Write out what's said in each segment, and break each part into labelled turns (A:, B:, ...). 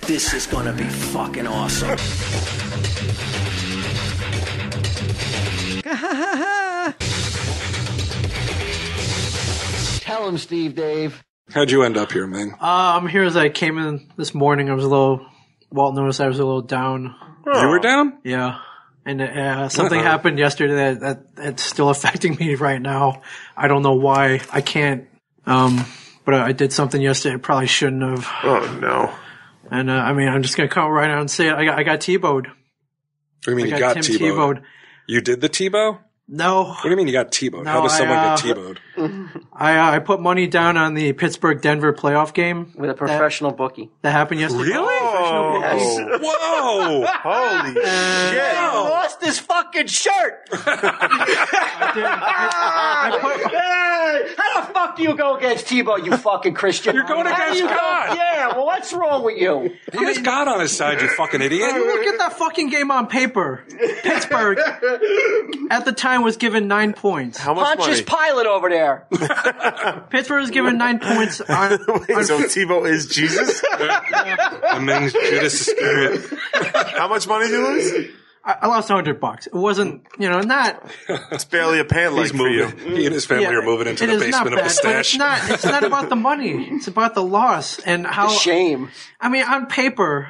A: This is gonna be fucking awesome.
B: Tell him, Steve Dave.
C: How'd you end up here, Ming?
D: I'm here as I came in this morning. Walt noticed I was a little down.
C: You were down?
D: Yeah. And something happened yesterday that's still affecting me right now. I don't know why. I can't. But I did something yesterday I probably shouldn't have.
E: Oh, no.
D: And, I'm just going to come right out and say it. I got T-bowed.
C: What do you mean you got T-bowed? You did the T-bow?
D: No.
C: What do you mean you got T-bowed?
D: No,
C: How does someone get T-bowed?
D: I put money down on the Pittsburgh-Denver playoff game.
B: With a professional bookie.
D: That happened yesterday.
C: Really?
E: Oh.
C: Whoa!
E: Holy shit.
B: He lost his fucking shirt! How the fuck do you go against Tebow, you fucking Christian?
C: You're going against God!
B: Yeah, well, what's wrong with you?
C: He has God on his side, you fucking idiot.
D: Look at that fucking game on paper. Pittsburgh, at the time, was given 9 points.
E: How much
B: Pontius
E: money?
B: Pilate over there.
D: Pittsburgh was given 9 points on...
E: Wait, so Tebow is Jesus?
C: And Ming's Judas Iscariot.
E: How much money did you lose?
D: I lost $100. It wasn't, not...
E: It's barely a pant leg for you.
C: He and his family are moving into the basement of the stash.
D: But it's not about the money. It's about the loss and how...
B: Shame.
D: On paper,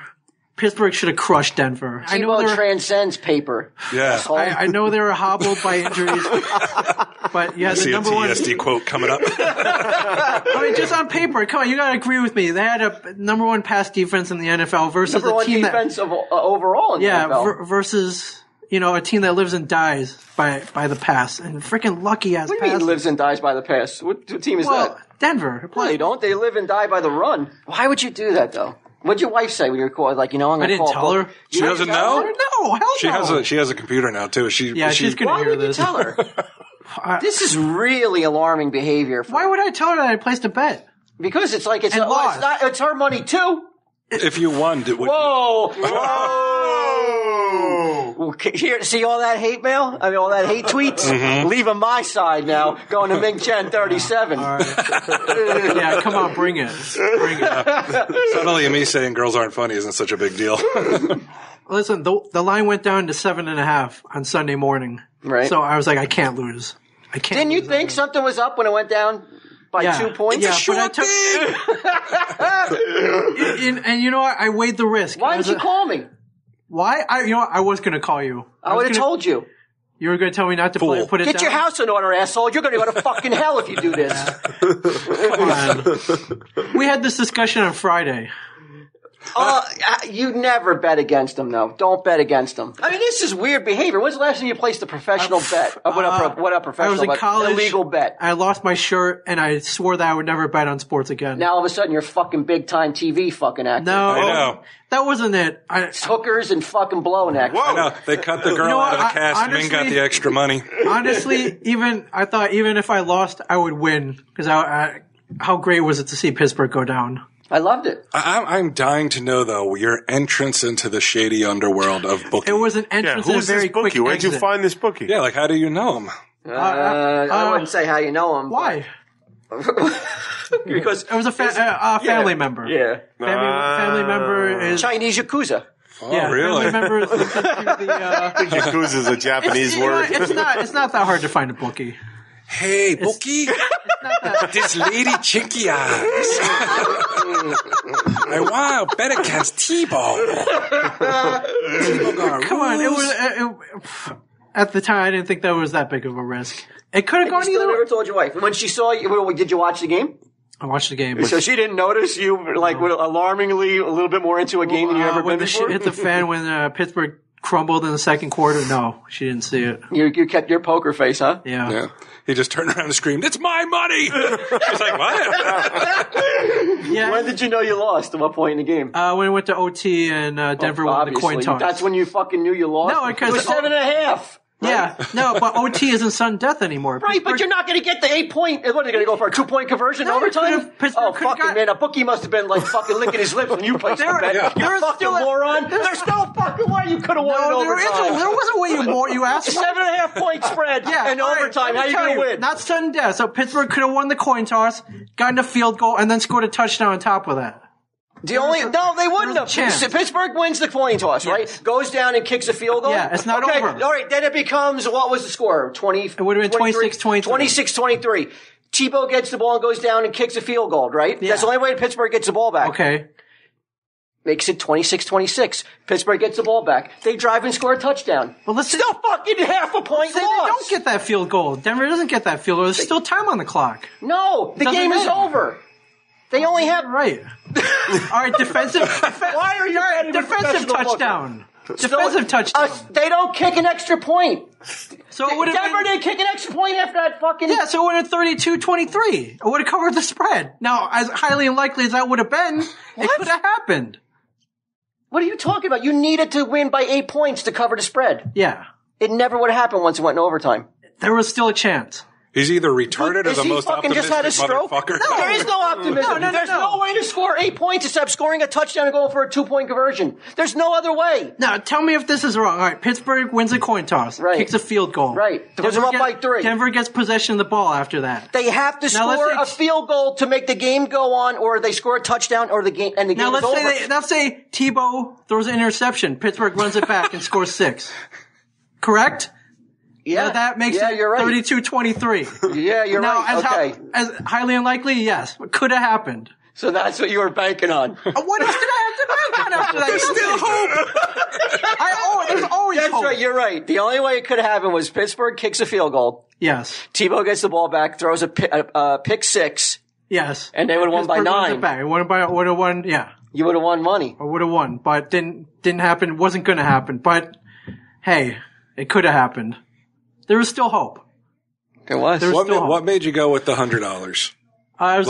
D: Pittsburgh should have crushed Denver.
B: Tebow transcends paper.
C: Yeah.
D: I know they were hobbled by injuries, but yeah, the number one
C: TSD quote coming up.
D: just on paper, come on, you gotta agree with me. They had a number one pass defense in the NFL versus
B: Number
D: a
B: one
D: team
B: defense overall in the NFL.
D: Versus a team that lives and dies by the pass, and freaking lucky ass.
B: What do you mean lives and dies by the pass? What team is that?
D: Denver.
B: No, they don't. They live and die by the run. Why would you do that though? What'd your wife say when you were called? Like, I'm going to call.
D: I didn't tell her.
C: She doesn't know?
D: No, hell no.
C: She has a computer now too.
D: She's going to hear this.
B: Why would you tell her? This is really alarming behavior.
D: Why would I tell her that I placed a bet?
B: Because it's her money too.
C: If you won,
B: Whoa! Here, see all that hate mail? All that hate tweets?
C: Mm-hmm.
B: Leave on my side now. Going to Ming Chen 37.
D: All right. Yeah, come on, bring it.
C: Suddenly, me saying girls aren't funny isn't such a big deal.
D: Listen, the line went down to 7.5 on Sunday morning.
B: Right.
D: So I was like, I can't lose. I can't.
B: Didn't you think something was up when it went down by 2 points?
D: Yeah, but and you know what? I weighed the risk.
B: Why didn't you call me?
D: Why? I was going to call you.
B: I would have told you.
D: You were going to tell me not to put it down?
B: Get your house in order, asshole. You're going to go to fucking hell if you do this.
D: Come on. We had this discussion on Friday.
B: You never bet against them, though. Don't bet against them. This is weird behavior. When's the last time you placed a professional bet? What a professional
D: I was in
B: bet?
D: college.
B: Illegal bet.
D: I lost my shirt, and I swore that I would never bet on sports again.
B: Now all of a sudden you're fucking big time TV fucking actor.
D: No,
C: I know.
D: That wasn't it.
B: Hookers and fucking blowing actors.
C: I know. They cut the girl out of the cast.
D: Honestly,
C: Ming got the extra money.
D: Honestly, I thought even if I lost, I would win because how great was it to see Pittsburgh go down?
B: I loved it.
C: I'm dying to know, though, your entrance into the shady underworld of booking.
D: It was an entrance and a very quick exit.
E: Where'd you find this bookie?
C: Yeah, like, how do you know him?
B: I wouldn't say how you know him.
D: Why?
B: Because
D: it was a family member.
B: Yeah.
D: Family member is
B: Chinese Yakuza.
C: Oh, really?
D: Family member is linked to the,
E: Yakuza is a Japanese word.
D: It's not that hard to find a bookie.
C: Hey, bookie, this lady chinky eyes. I want to bet against Tebow.
D: Come on, it was at the time. I didn't think that was that big of a risk. It could have gone either way.
B: Never told your wife. When she saw you, did you watch the game?
D: I watched the game.
B: So she didn't notice you were alarmingly a little bit more into a game than you ever been before?
D: When the shit hit the fan when Pittsburgh crumbled in the second quarter, no, she didn't see it.
B: You kept your poker face, huh?
D: Yeah.
C: He just turned around and screamed, "It's my money!" She's like, "What?"
D: Yeah.
B: When did you know you lost? At what point in the game?
D: When it went to OT and Denver won the coin toss.
B: That's when you fucking knew you lost?
D: No, because
B: it was 7.5.
D: Yeah, no, but OT isn't sudden death anymore.
B: Right, but you're not going to get the 8 point. What are they going to go for a 2-point conversion overtime? Oh, fucking man, a bookie must have been like fucking licking his lips when you placed the bet. You fucking moron. There's no fucking way you could have won in overtime.
D: There was a way you asked.
B: 7.5 point spread in overtime. How you going to win?
D: Not sudden death. So Pittsburgh could have won the coin toss, gotten a field goal, and then scored a touchdown on top of that.
B: No, they wouldn't have. Pittsburgh wins the coin toss, right? Goes down and kicks a field goal.
D: Yeah, it's not over.
B: All right, then it becomes, what was the score?
D: It would have been 26-23.
B: 26-23. Tebow gets the ball and goes down and kicks a field goal, right? Yeah. That's the only way Pittsburgh gets the ball back.
D: Okay.
B: Makes it 26-26. Pittsburgh gets the ball back. They drive and score a touchdown.
D: Well, let's
B: still fucking half a point loss.
D: They don't get that field goal. Denver doesn't get that field goal. There's still time on the clock.
B: No, the game is over. They only have
D: right. All right, defensive.
B: Why are you
D: defensive touchdown? Defensive touchdown.
B: They don't kick an extra point.
D: So it would have
B: Denver didn't kick an extra point after that fucking.
D: Yeah, so it would have 32-23. It would have covered the spread. Now, as highly unlikely as that would have been, it could have happened.
B: What are you talking about? You needed to win by 8 points to cover the spread.
D: Yeah.
B: It never would have happened once it went in overtime.
D: There was still a chance.
C: He's either retarded or the most optimistic motherfucker.
B: No, there is no optimism. There's no way to score 8 points except scoring a touchdown and going for a 2-point conversion. There's no other way.
D: Now, tell me if this is wrong. All right, Pittsburgh wins a coin toss.
B: Right.
D: Kicks a field goal.
B: Right. Puts them up by 3.
D: Denver gets possession of the ball after that.
B: They have to score a field goal to make the game go on, or they score a touchdown, or the game and the game is over.
D: Let's say Tebow throws an interception. Pittsburgh runs it back and scores 6. Correct?
B: Yeah,
D: now that makes it
B: you're right.
D: 32-23.
B: Yeah, you're right. Okay.
D: As highly unlikely, yes. It could have happened.
B: So that's what you were banking on.
D: What else did I have to bank on after that? There's still hope. There's always hope.
B: That's right, you're right. The only way it could have happened was Pittsburgh kicks a field goal.
D: Yes.
B: Tebow gets the ball back, throws a pick 6.
D: Yes.
B: And they would have won by 9.
D: It would have won, yeah.
B: You would have won money.
D: I would have won, but didn't happen. Wasn't going to happen. But, hey, it could have happened. There was still hope.
B: There was.
C: What made you go with the $100? Was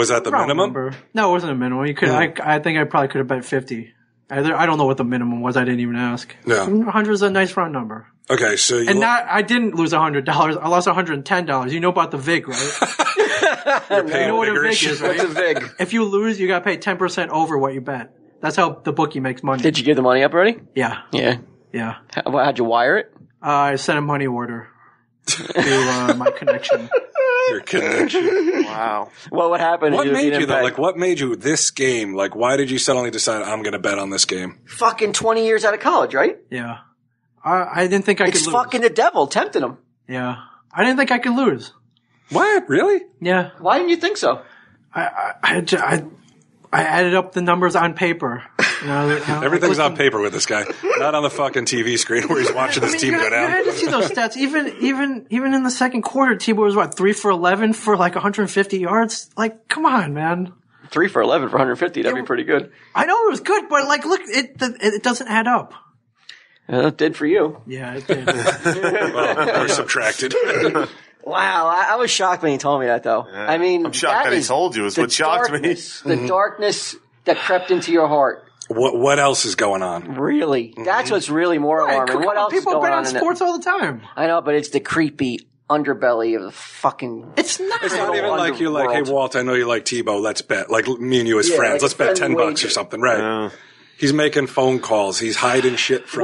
C: that the minimum?
D: Number. No, it wasn't a minimum. You could. I think I probably could have bet 50. I don't know what the minimum was. I didn't even ask.
C: Yeah.
D: 100 is a nice round number.
C: Okay, so
D: I didn't lose $100. I lost $110. You know about the VIG, right?
C: You're paying
D: you know what a VIG is, right?
B: What's a VIG?
D: If you lose, you got to pay 10% over what you bet. That's how the bookie makes money.
B: Did you give the money up already?
D: Yeah.
B: Yeah.
D: Yeah.
B: How'd you wire it?
D: I sent a money order to my connection.
C: Your connection.
B: Wow. What would happen?
C: What made you though? Like, what made you this game? Like, why did you suddenly decide I'm going to bet on this game?
B: Fucking 20 years out of college, right?
D: Yeah. I didn't think I could lose.
B: It's fucking the devil tempting him.
D: Yeah. I didn't think I could lose.
C: What? Really?
D: Yeah.
B: Why didn't you think so?
D: I added up the numbers on paper.
C: Everything's on paper with this guy, not on the fucking TV screen where he's watching his team go down.
D: You had to see those stats. Even in the second quarter, Tebow was 3 for 11 for like 150 yards. Like, come on, man.
B: 3 for 11 for 150. That'd be pretty good.
D: I know it was good, but like, look, it doesn't add up.
B: It did for you.
D: Yeah, it did.
C: Well, or subtracted.
B: Wow, I was shocked when he told me that, though.
E: Yeah.
B: I mean,
E: I'm shocked that he told you. Is what shocked me.
B: The darkness that crept into your heart.
C: What else is going on?
B: Really, that's what's really more alarming. What else is
D: people
B: going
D: bet
B: on
D: on sports all the time.
B: I know, but it's the creepy underbelly of the fucking.
D: It's not.
C: It's not even like you're like, hey, Walt, I know you like Tebow. Let's bet. Like me and you as friends. Let's bet $10 or something, right? Yeah. He's making phone calls. He's hiding shit from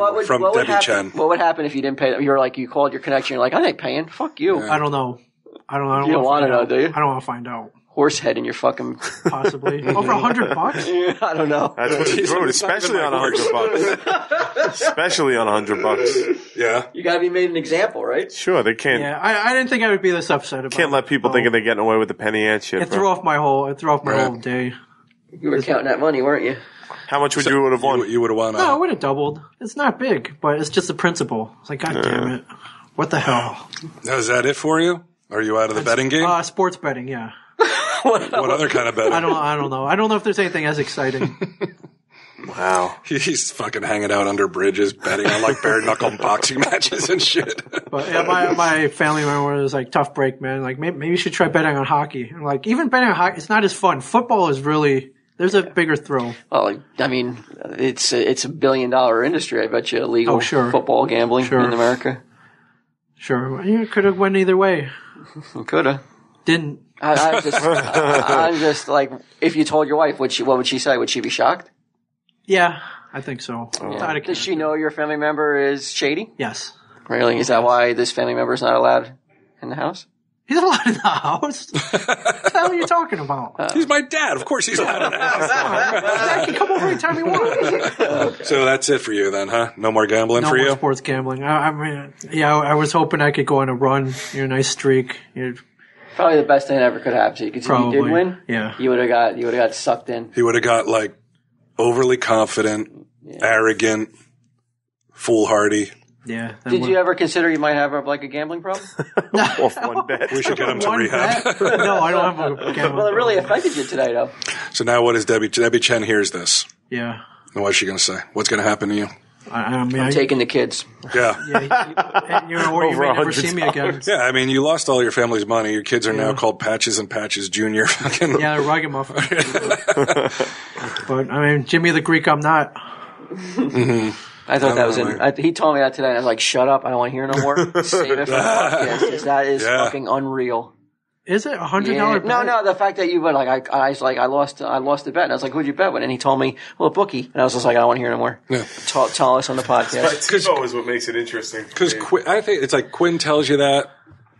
C: Debbie Chen.
B: What would happen if you didn't pay them? You're like, you called your connection. You're like, I ain't paying. Fuck you.
D: Yeah. I don't know. I don't
B: you don't want to know, do you?
D: I don't want to find out.
B: Horsehead in your fucking.
D: Possibly. Over $100?
B: I don't know.
E: That's what he's doing, especially on $100. Especially on $100.
C: Yeah.
B: You gotta be made an example, right?
E: Sure, they can't.
D: Yeah, I didn't think I would be this upset about it.
E: Can't let people thinking they're getting away with the penny ant shit.
D: It threw off my whole day.
B: You were counting that money, weren't you?
E: How much would you would have won?
C: You would have won.
D: No, I would have doubled. It's not big, but it's just the principle. It's like, God damn it. What the hell?
C: Now, is that it for you? Are you out of the betting game?
D: Sports betting, yeah.
C: What other kind of betting?
D: I don't know. I don't know if there's anything as exciting.
E: Wow.
C: He's fucking hanging out under bridges, betting on like bare knuckle boxing matches and shit.
D: But yeah, my family member was like, tough break, man. Like, maybe you should try betting on hockey. I'm like, even betting on hockey, it's not as fun. Football is really, there's a bigger thrill.
B: Well, I mean, it's $1 billion industry. I bet you illegal football gambling in America.
D: Sure. You could have went either way.
B: Could have.
D: Didn't.
B: I'm just like, if you told your wife, what would she say? Would she be shocked?
D: Yeah, I think so.
B: Yeah. Does she know your family member is shady?
D: Yes.
B: Really? Is that why this family member is not allowed in the house?
D: He's allowed in the house? What the hell are you talking about?
C: He's my dad. Of course he's allowed in the house.
D: Dad can come over anytime he wants.
C: So that's it for you then, huh? No more gambling for you?
D: No more sports gambling. I mean, yeah, I was hoping I could go on a run, a nice streak.
B: Probably the best thing that ever could happen to you. Because if you did win, you would have got sucked in.
C: He would have got like overly confident, arrogant, foolhardy.
D: Yeah.
B: Did you ever consider you might have a gambling problem?
E: Off one bet.
C: We should get him to rehab.
D: No, I don't have a gambling
B: Well, it really affected you today, though.
C: So now what is Debbie Chen hears this?
D: Yeah.
C: And what's she going to say? What's going to happen to you?
B: I'm taking the kids.
C: Yeah.
D: Or you may never see me again.
C: Yeah, I mean, you lost all your family's money. Your kids are now called Patches and Patches Jr.
D: Yeah, ragamuffin. But, I mean, Jimmy the Greek, I'm not.
C: Mm-hmm.
B: I thought that was he told me that today, and I was like, shut up, I don't want to hear no more. Save it for the podcast, because that is fucking unreal.
D: Is it $100 bet?
B: No, the fact that you went I was like, I lost the bet, and I was like, who'd you bet with? And he told me, well, a bookie, and I was just like, I don't want to hear no more.
C: Yeah.
B: Tell us on the podcast.
E: TiVo is what makes it interesting.
C: Because I think it's like Quinn tells you that.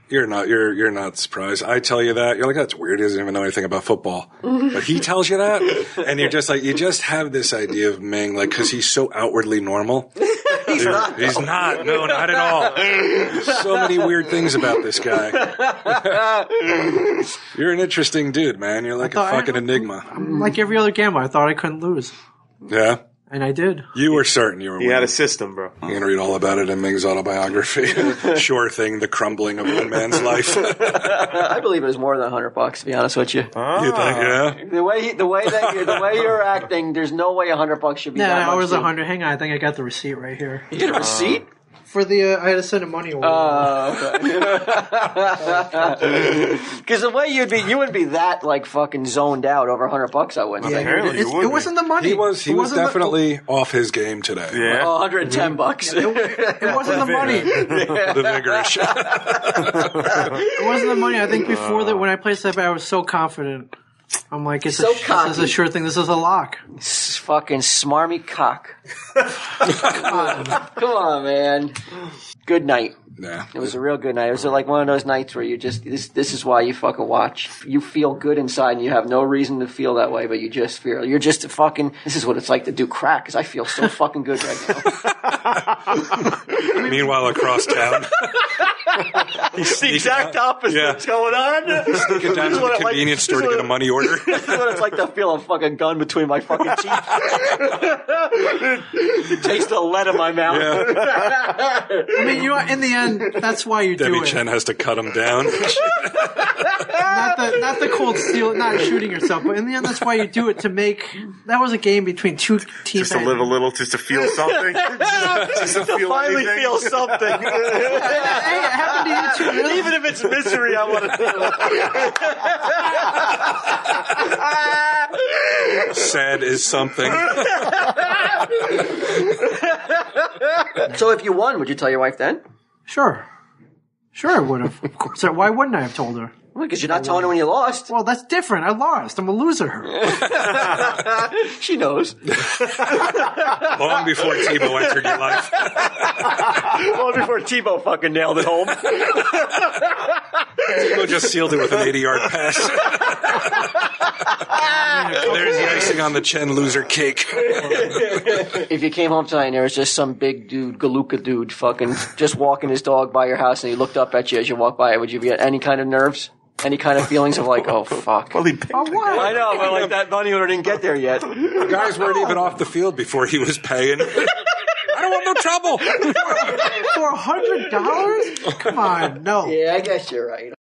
C: You're not surprised. I tell you that. You're like, that's weird. He doesn't even know anything about football. But he tells you that. And you're just like, you just have this idea of Ming, like, because he's so outwardly normal. He's not. No, not at all. So many weird things about this guy. You're an interesting dude, man. You're like a fucking enigma.
D: I'm like every other gambler. I thought I couldn't lose.
C: Yeah.
D: And I did.
C: You were certain you were winning.
E: He had a system, bro.
C: You're going to read all about it in Ming's autobiography. Sure thing, the crumbling of one man's life.
B: I believe it was more than $100, to be honest with you.
C: You think, yeah?
B: The way you're acting, there's no way $100 should be that much.
D: No, it was 100. Hang on, I think I got the receipt right here.
B: You get a receipt?
D: For the, I had to send a money order.
B: Because the way you wouldn't be that like fucking zoned out over $100. I wouldn't think.
D: It wasn't the money.
C: He was definitely off his game today.
E: Yeah.
B: $110.
D: It wasn't the money.
C: The vigorish.
D: It wasn't the money. I think before that, when I placed that bet, I was so confident. I'm like, this is a sure thing. This is a lock.
B: Fucking smarmy cock. Come on, man. Good night.
C: Yeah.
B: It was a real good night. It was like one of those nights where you just, this is why you fucking watch. You feel good inside and you have no reason to feel that way, but you just feel, you're just fucking, this is what it's like to do crack, because I feel so fucking good right now.
C: Meanwhile, across town.
B: It's the exact opposite that's going on.
C: Sneaking down to the convenience store to get a money order.
B: This is what it's like to feel a fucking gun between my fucking teeth. Taste the lead in my mouth.
C: Yeah.
D: I mean, in the end, that's why you do it.
C: Debbie Chen has to cut him down.
D: Not the cold steel, not shooting yourself, but in the end, that's why you do it, to make, that was a game between two teams.
E: Just a little, just to feel something. Just to feel
B: finally
E: anything.
B: feel something.
D: Hey, it happened to you too. Really?
B: Even if it's misery, I want to feel it.
C: Sad is something.
B: So if you won, would you tell your wife then?
D: Sure, I would have. Of course. Why wouldn't I have told her?
B: Because you're not telling her when you lost.
D: Well, that's different. I lost. I'm a loser.
B: She knows.
C: Long before Tebow entered your life.
B: Long before Tebow fucking nailed it home.
C: Tebow just sealed it with an 80-yard pass. There's the icing on the Chen loser cake.
B: If you came home tonight and there was just some big dude, Galuka dude, fucking just walking his dog by your house and he looked up at you as you walked by, would you be at any kind of nerves? Any kind of feelings of like, oh, fuck.
E: Well, he paid
B: what? I know, but like that money order didn't get there yet.
C: The guys weren't even off the field before he was paying. I don't want no trouble.
D: For $100? Come on, no.
B: Yeah, I guess you're right.